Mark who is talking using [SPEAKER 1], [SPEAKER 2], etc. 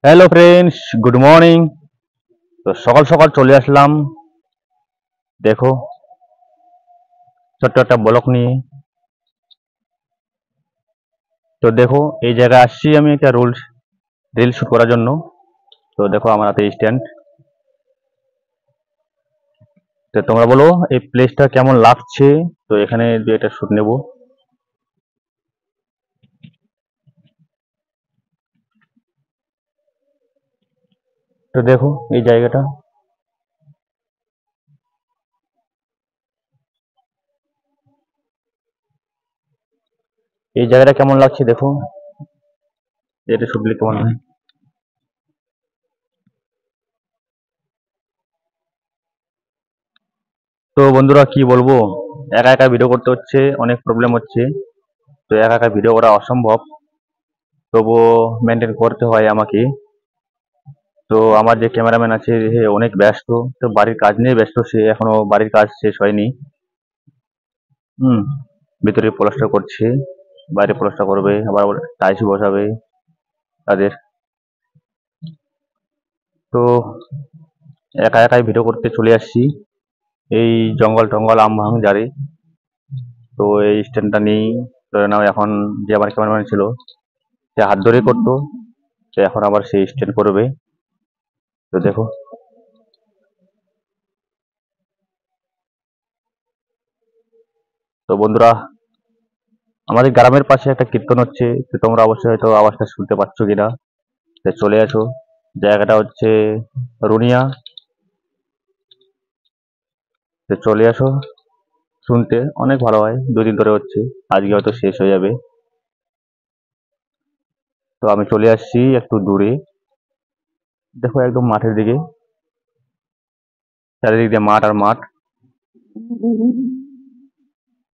[SPEAKER 1] Hello friends, good morning. তো সকাল সকাল চলে আসলাম, দেখো, ছোট্ট একটা ব্লক নিয়ে। তো দেখো, এই জায়গায় আসছি আমি একটা রিল শুট করার জন্য। তো দেখো আমার হাতে স্ট্যান্ড। তো তোমরা বলো এই প্লেসটা কেমন লাগছে। তো এখানে দু একটা শুট নেব। তো দেখো এই জায়গাটা, এই জায়গাটা কেমন লাগছে দেখো, এটা শুট নিলে কেমন হয়। তো বন্ধুরা কি বলবো, একা একা ভিডিও করতে হচ্ছে, অনেক প্রবলেম হচ্ছে। তো একা একা ভিডিও করা অসম্ভব, তবুও মেনটেন করতে হয় আমাকে। তো আমার যে ক্যামেরাম্যান আছে সে অনেক ব্যস্ত, তো বাড়ির কাজ নিয়ে ব্যস্ত, সে এখনো বাড়ির কাজ শেষ হয়নি। হুম। ভিতরে প্লাস্টার করছে, বাইরে প্লাস্টার করবে, আবার টাইলস বসাবে তাদের। তো একা একাই ভিডিও করতে চলে আসছি এই জঙ্গল টঙ্গল আম ভাঙ জারি। তো এই স্ট্যান্ডটা নেই, ধরে নাও এখন যে আমার ক্যামেরাম্যান ছিল সে হাত ধরে করতো, তো এখন আবার সেই স্ট্যান্ড করবে। তো দেখো, তো বন্ধুরা, আমাদের গ্রামের পাশে একটা কীর্তন হচ্ছে, তো তোমরা অবশ্যই হয়তো আওয়াজটা শুনতে পাচ্ছ কিনা। তো চলে আসো, জায়গাটা হচ্ছে রুনিয়া। তো চলে আসো, শুনতে অনেক ভালো হয়, দুদিন ধরে হচ্ছে, আজকে হয়তো শেষ হয়ে যাবে। তো আমি চলে আসছি একটু দূরে, দেখো একদম মাঠের দিকে, চারিদিক দিয়ে মাঠ আর মাঠ।